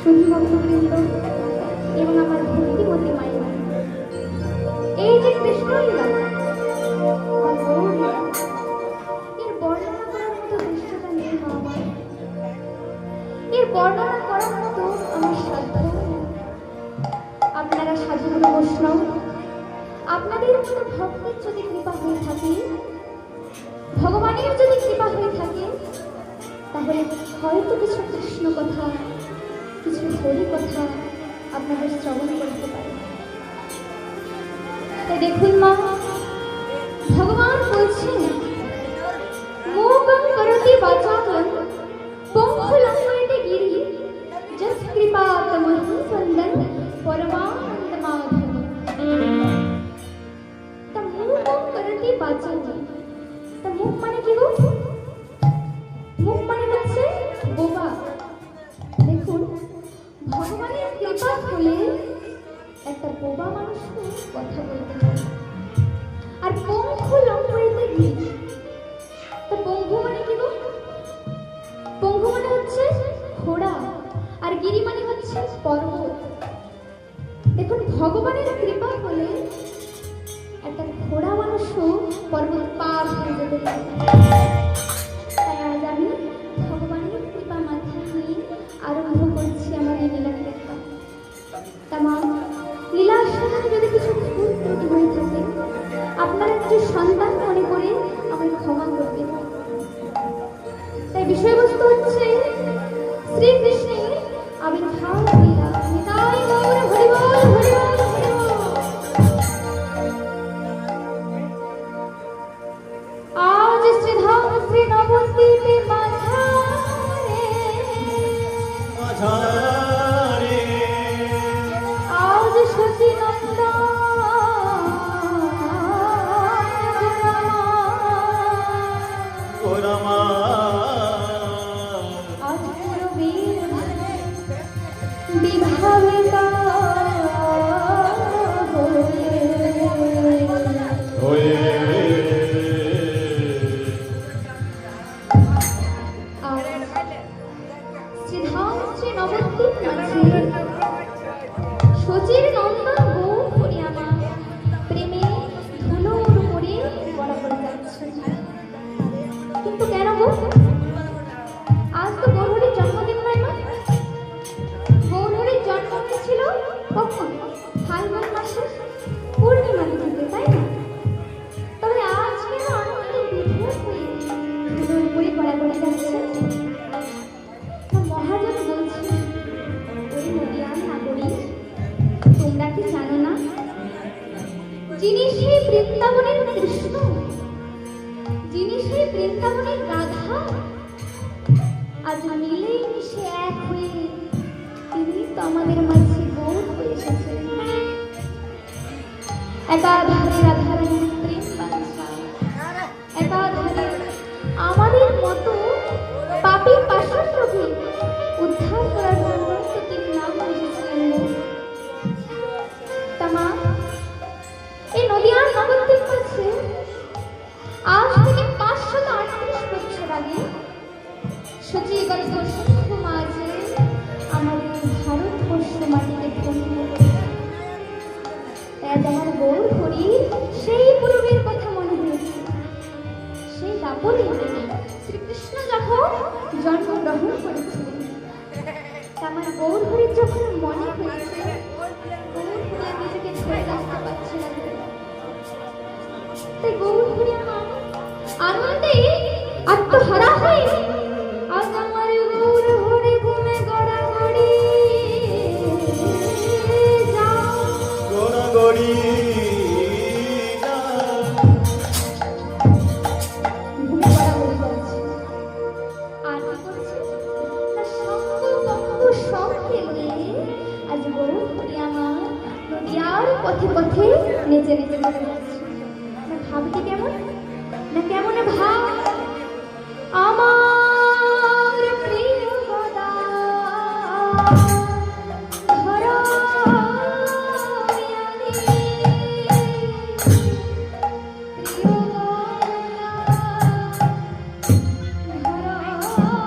সুধী ভক্তবৃন্দ এবং আমার ভক্তিমতী মায়েরা, এই যে কৃষ্ণলীলা এর বর্ণনা করার মতো দৃশ্যটা নেই মা আমার। এর বর্ণনা করার মতো আমার সাধ্য। আপনারা সাধুগুরু বৈষ্ণব, আপনাদের মতো ভক্তের যদি কৃপা হয়ে থাকে, ভগবানের যদি কৃপা হয়ে থাকে, তাহলে হয়তো কিছু কৃষ্ণ কথা, কিছু হরি কথা আপনাদের শ্রবণ করতে পারে। তাই দেখুন মা, ভগবান বলছেন মোগং করতি বাচাকং পঙ্খলঙ্ঘয়তে গিরি যস কৃপা তমহি বন্দন পরমানন্দ মাধব। তা মোগং করতি বাচাকং, তা মুখ মানে কি গো? মুখ মানে হচ্ছে বোবা। দেখুন, ভগবানের কৃপা হলে একটা বোবা মানুষ কথা বলতে পারে। আর পঙ্খ লঙ্ঘয়তে গিরি, তা পঙ্খ মানে কি গো? পঙ্খ মানে হচ্ছে ঘোড়া, আর গিরি মানে হচ্ছে পর্বত। দেখুন, ভগবানের কৃপা হলে একটা ঘোড়া মানুষও পর্বত পার হয়ে যেতে পারে। তাই আজ আমি ভগবানের কৃপা মাথায় নিয়ে আরম্ভ করছি আমার এই লীলা কীর্তন। তামাম লীলার সাথে যদি কিছু ভুল ত্রুটি হয়ে থাকে, আপনারা কিছু সন্তান মনে করে আমায় ক্ষমা করবেন। তাই বিষয়বস্তু হচ্ছে শ্রীকৃষ্ণের আবির্ভাব লীলা। নিতাই গৌর হরি বল, হরি বল, হরি বল। আজ শ্রীধাম শ্রী নবদ্বীপে মাঝারে, আজ শচী নন্দন আজ পুরবীর বিভাবিতা হয়ে শ্রীধাম শ্রী নবদ্বীপ মাঝে শচীর নন্দন গৌর হরি আমার প্রেমে ধুলোর উপরে বড় করে যাচ্ছে। কিন্তু কেন গো? আজ তো গৌরহরির জন্মদিন নয় মা। গৌরহরির জন্ম হয়েছিল কখন? ফাল্গুন মাসে পূর্ণিমা তিথিতে, তাই না? তবে আজ কেন আনন্দে বিভোর হয়ে ধুলোর উপরে বড় করে যাচ্ছে? মহাজন বলছে, ওই নদিয়ার নাগরিক, তোমরা কি জানো না, যিনি সেই বৃন্দাবনের কৃষ্ণ, যিনি সেই বৃন্দাবনের রাধা, আজ মিলে মিশে এক হয়ে তিনি তো আমাদের মাঝে গৌর হয়ে এসেছেন। একাধারে রাধারানীর প্রেম বাঞ্ছা, একাধারে আমাদের মতো পাপী পাষাণ্ডকে উদ্ধার করার জন্য তো তিনি নাম এসেছিলেন। তামা এই নদিয়ার নবদ্বীপ কাছে আজ থেকে 538 বছর আগে সচিগত সিন্ধু মাঝে আমাদের ভারতবর্ষ মাটিতে ভূমিষ্ঠ হয়েছে। আজ আমার গৌর হরি সেই পূর্বের কথা মনে হয়েছে। সেই দাপরে শ্রীকৃষ্ণ যখন জন্মগ্রহণ করেছিলেন, আমার গৌর হরির যখন মনে হয়েছে, গৌর হরি নিজেকে ধরে রাখতে পারছে না। তাই গৌর হরি আমার আনন্দে আত্মহারা হয়ে আজ আমার গৌর হরি ঘুমে গড়াগড়ি যাও, গড়াগড়ি ঘুমে গড়াগড়ি যাচ্ছে। আর কি করছে? তার সঙ্গ বঙ্গ সঙ্গে নিয়ে আজ গৌর হরি আমার নদিয়ার পথে পথে নেচে নেচে চলে যাচ্ছে। ভাবতে কেমন না, কেমন ভাব আমার প্রিয় গদা ধরায়ানি, প্রিয় গদা ধরায়ানি।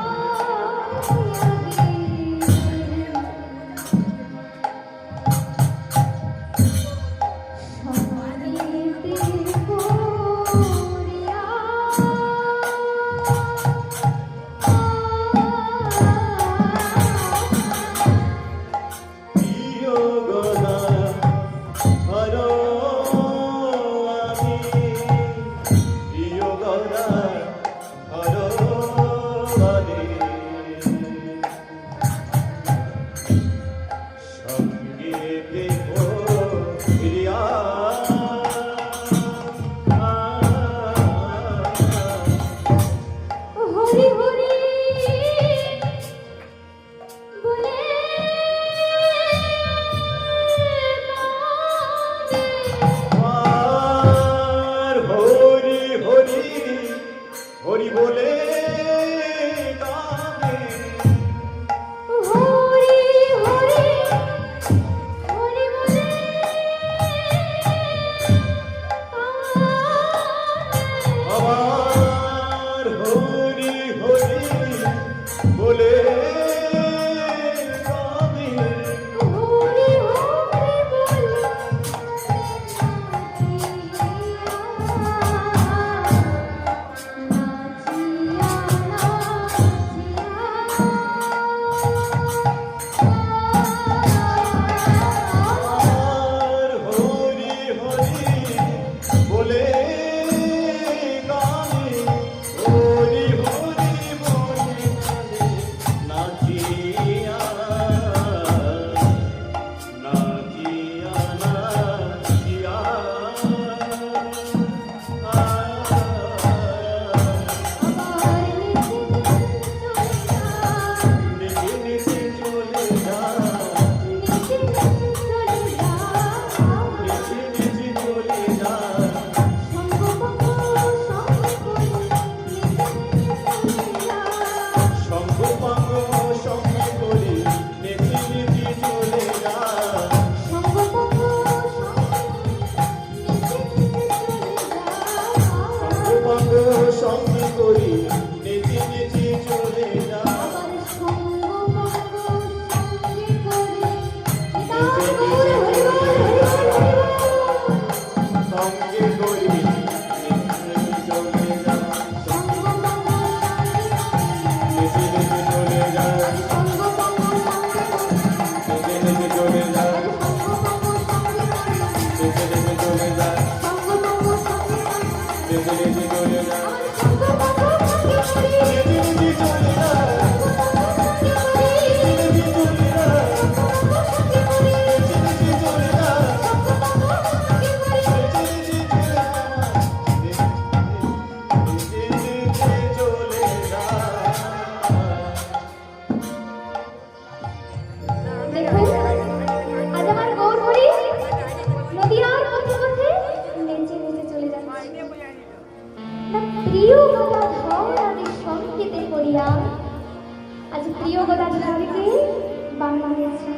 গেছি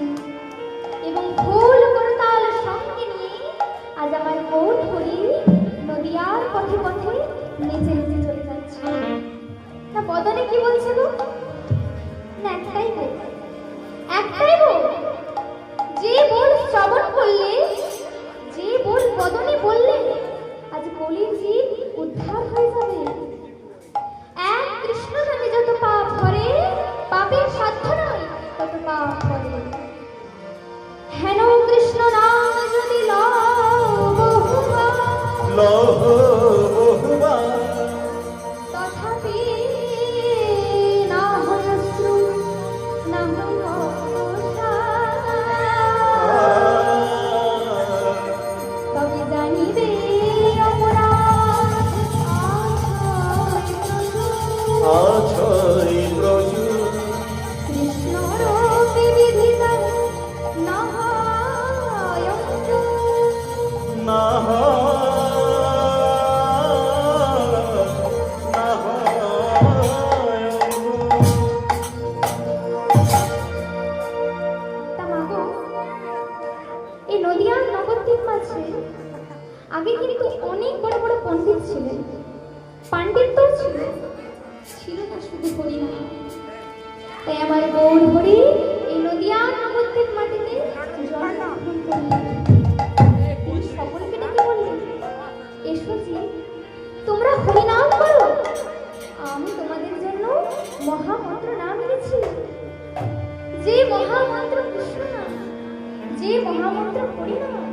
এবং ফুল করতাল সঙ্গে নিয়ে আজ আমার কোল ধরে নদিয়ার পথে পথে নেচে নেচে চলে যাচ্ছে। না বদনে কি বলছে গো? না একটাই বল, একটাই বল, যে বল শ্রবণ করলে, যে বল বদনে বললে আজ কলির জীব উদ্ধার হয়ে যাবে। এক কৃষ্ণ নামে যত পাপ করে, পাপের সাধ্য নয় তত পাপ করে। হেন কৃষ্ণ নাম যদি তথাপি না হয় অশ্রু, না হয় তবে জানিবে অপরাধ আছয় ব্রজ কৃষ্ণ রূপে বিধিত না হয় অন্তু। না তা মাগো, এই নদিয়ার নবদ্বীপ মাঝে আগে কিন্তু অনেক বড় বড় পণ্ডিত ছিলেন, পাণ্ডিত্যও ছিল, ছিল না শুধু হরিনাম। তাই আমার গৌর হরি এই নদিয়ার নবদ্বীপ মাটিতে জন্মগ্রহণ করলেন। তিনি সকলকে ডেকে বললেন, এসো জি, তোমরা হরিনাম করো, আমি তোমাদের জন্য মহামন্ত্র নাম এনেছি। যে মহামন্ত্র কৃষ্ণ নাম, যে মহামন্ত্র হরিনাম,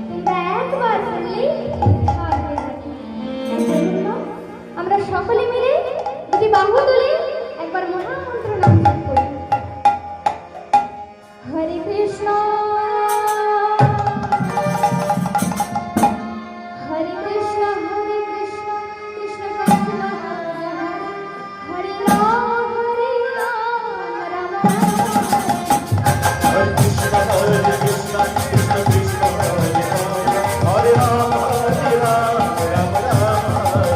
তোমরা একবার বললেই উদ্ধার হয়ে যাবে। চলুন না, আমরা সকলে মিলে দুটি বাহু তুলে একবার মহামন্ত্র নাম জপ করি। হরে কৃষ্ণ হরে কৃষ্ণ, হরে কৃষ্ণ, কৃষ্ণ কৃষ্ণ হরে হরে, হরে রাম রাম রাম। হরে কৃষ্ণ কৃষ্ণ কৃষ্ণ হরে হরে রাম রাম রাম হরে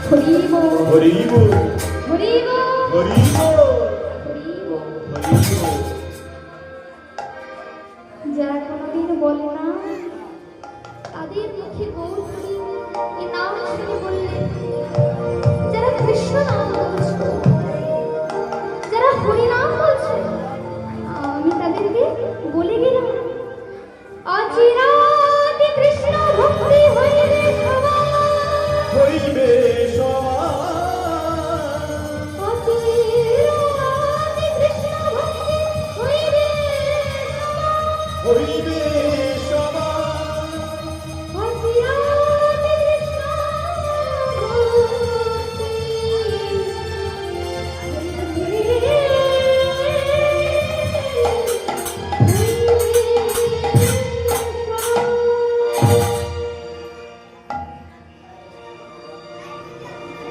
হরিব হরিব হরিব হরিব হরিব। হরিব। যারা কোনোদিন বলে না তাদের মুখে গৌর হরি এই নাম শুনে বললেন, যারা কৃষ্ণ নাম বলছো, যারা হরি নাম বলছো, আমি তাদেরকে বলে গেলাম আজ রাতে কৃষ্ণ ভক্তি হইবে সবার। হইবে সবার। আজ রাতে কৃষ্ণ ভক্তি হইবে সবার। হইবে সবার। আজ রাতে কৃষ্ণ ভক্তি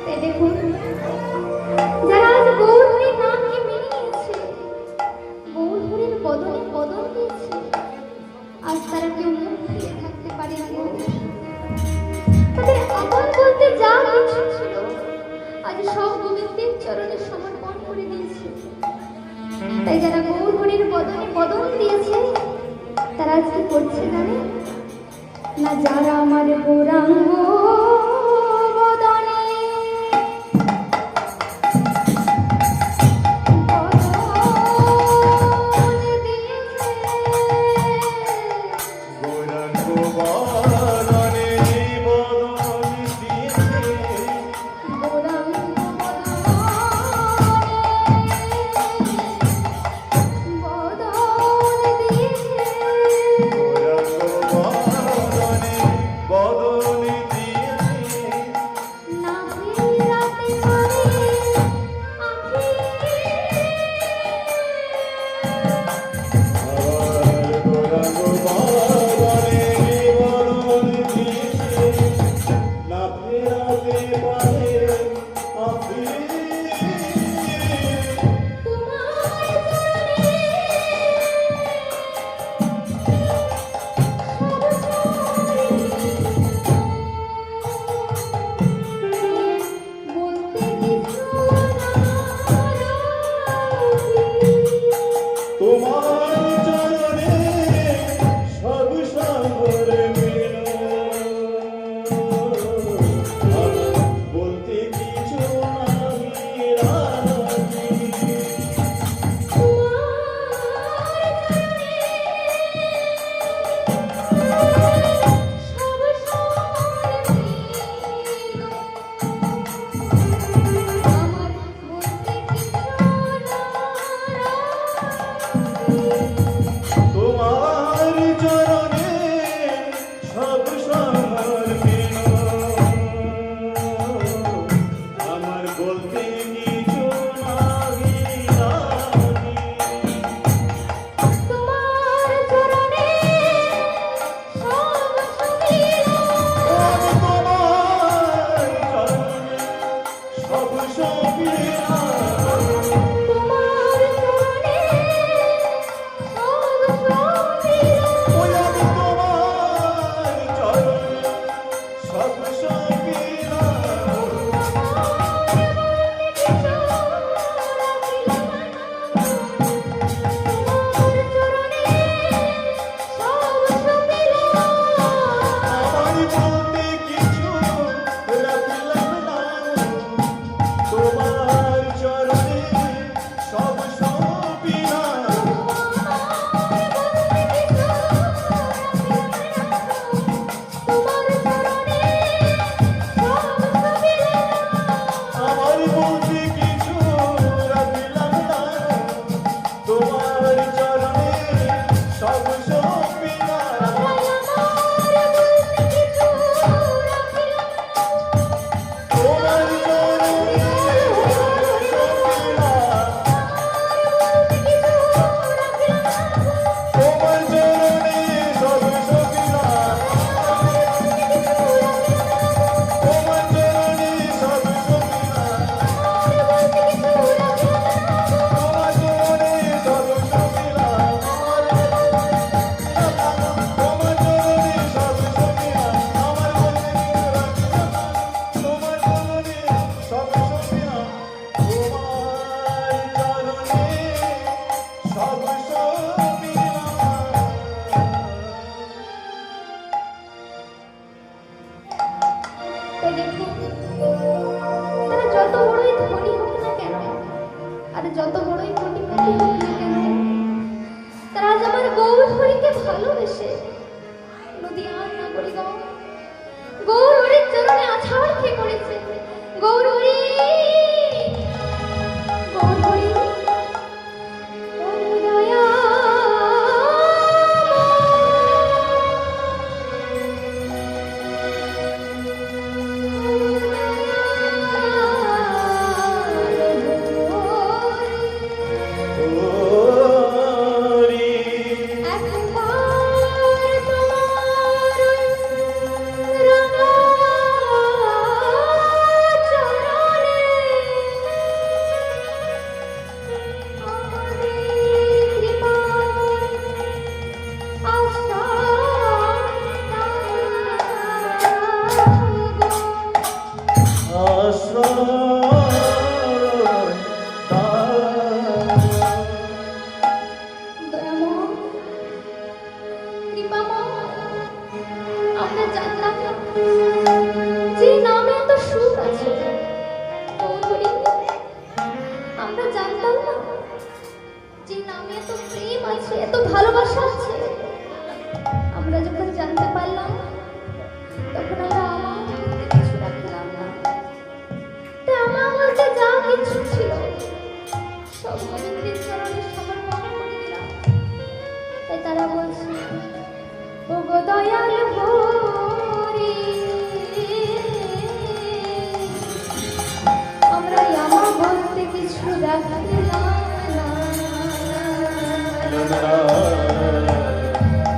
তাই দেখুন, যারা আজ গৌরহরির নামকে মেনে নিয়েছে, গৌরহরির বদনে বদন দিয়েছে, আজ তারা কেউ মুখ ফিরে থাকতে পারে না। তাদের আপন বলতে যা কিছু ছিল আজ সব গোবিন্দের চরণে সমর্পণ করে দিয়েছে। তাই যারা গৌরহরির বদনে বদন দিয়েছে তারা আজ কি করছে জানে না? যারা আমার গৌরাঙ্গ বদনে বদন দিয়েছে, গৌরাঙ্গ বদনে বদন দিয়েছে। গৌরাঙ্গ বদনে বদন দিয়েছে। গৌরাঙ্গ বদনে বদন দিয়েছে। কৃপাময়, আমরা জানতাম না যে নামে এত সুখ আছে। গৌরহরি, আমরা জানতাম না যে নামে এত প্রেম আছে, এত ভালোবাসা আছে। আমরা যখন জানতে পারলাম তখন আমরা আমার বলতে কিছু রাখলাম না। তাই আমার বলতে যা কিছু ছিল সব গোবিন্দের চরণে সমর্পণ করে দিলাম। তাই তারা বলছে, ও গো দয়াল হরি, আমরা আমার বলতে কিছু রাখলাম না।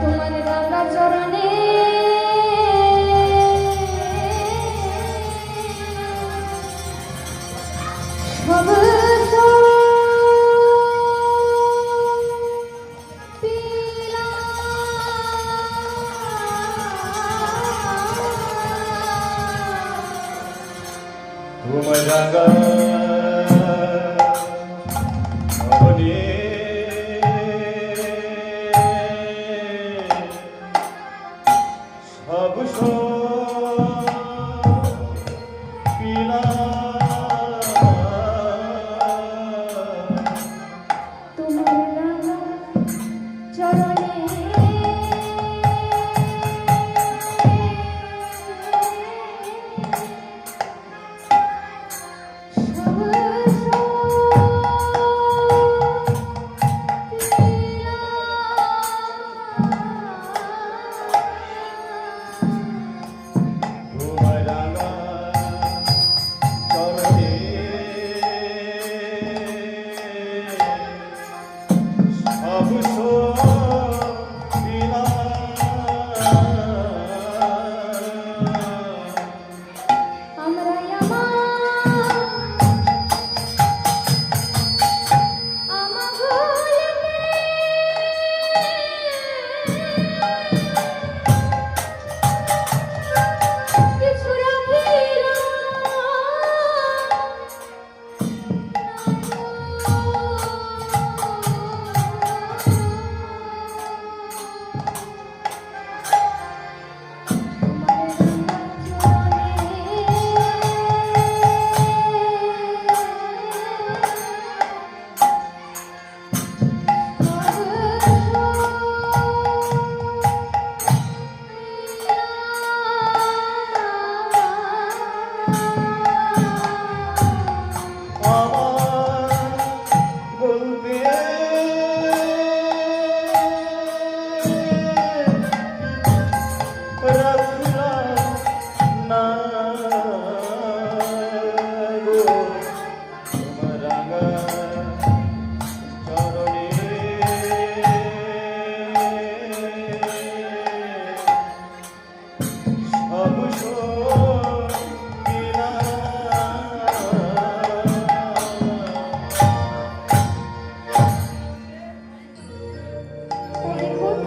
তোমার রাঙা চরণে সব তোমার রাঙা চরণে সব তোমার রাঙা চরণে তোমার রাঙা চরণে সব আমরা আমার ভুলেতে কিছু রাখিলাম আমার বলতে রাখলাম না গো তোমার রাঙা চরণে সব দেখুন,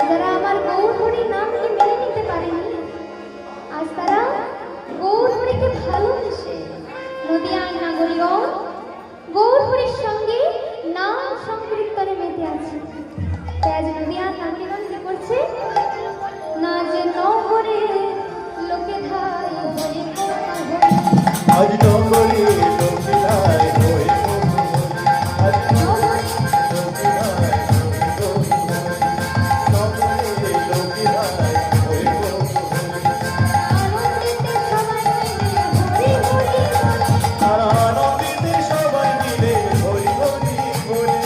যারা আমার গৌরহরি নামকে মেনে নিতে পারেনি, আজ তারা গৌরহরিকে ভালোবেসে নদিয়ার নাগরিকগণ গৌরহরির সঙ্গে নাম সংকীর্তনে মেতে আছে। তাই আজ নদিয়ার নাগরিকগণ কি করছে না, যে নহরে লোকে ধায় হরি আজ নগরী লোকিলায় হই আজ নগরী লোকিলায় হই আনন্দিতে সবাই মিলে হরি হরি বলে, আর আনন্দিতে সবাই মিলে হরি হরি বলে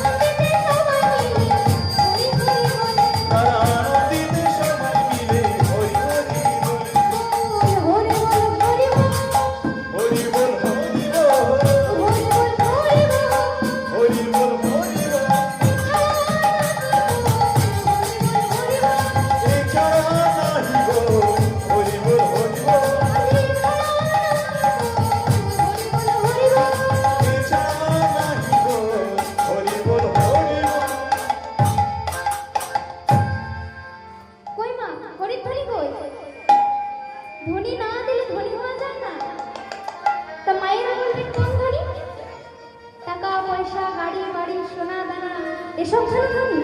আনন্দিতে সবাই মিলে হরি হরি বলে, আর আনন্দিতে সবাই মিলে হরি হরি বলে হরি বল হরি বল, হরি বল হরি বল হরি বল হরি বল, হরি বল হরি বল এছাড়া নাহি গো হরি বল হরি বল এছাড়া নাহি গো হরি বল হরি বল কই মা, হরির ধ্বনি কই? ধ্বনি না দিলে ধ্বনি হওয়া যায় না। তা মায়েরা বলবেন কোন ধ্বনি? টাকা পয়সা, গাড়ি বাড়ি, সোনা দানা, এসব ধ্বনি ধ্বনি?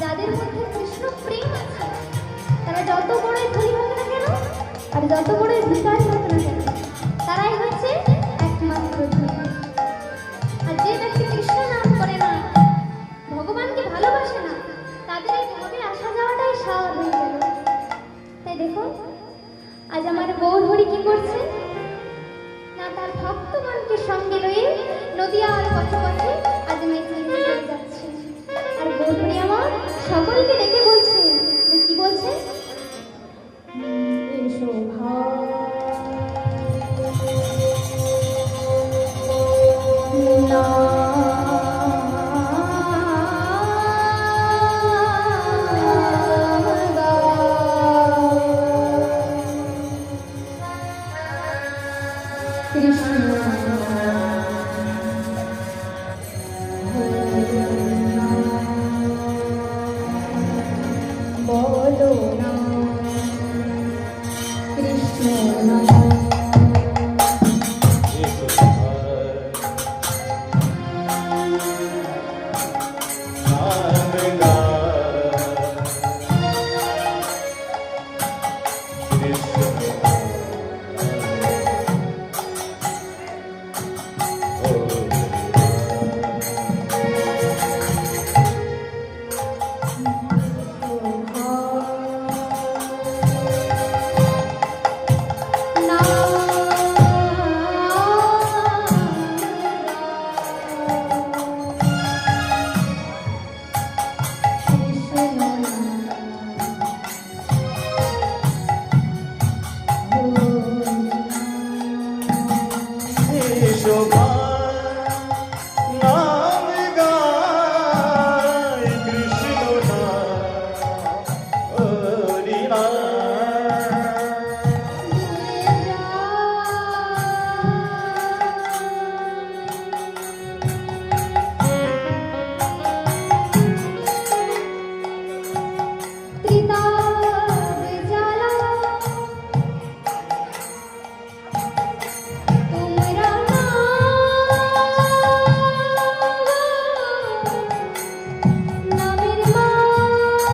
যাদের মধ্যে কৃষ্ণ প্রেম আছে তারা যত বড়ই ধনী হোক না কেন আর যত বড়ই ভিখারি হোক না কেন তারাই হচ্ছে একমাত্র ধনী। আর যে ব্যক্তি কৃষ্ণ নাম করে না, ভগবানকে ভালোবাসে না, তাদের এই ভাবে আসা যাওয়াটাই স্বাভাবিক হয়ে গেল। তাই দেখুন আজ আমার গৌর হরি কি করছে না, তার ভক্তগণকে সঙ্গে লয়ে নদিয়ার পথে পথে আজ মেঘে যাচ্ছে। আর গৌর হরি আমার সকলকে ডেকে বলছে, কি বলছে, এসো বলো না কৃষ্ণ নাম। ত্রিতা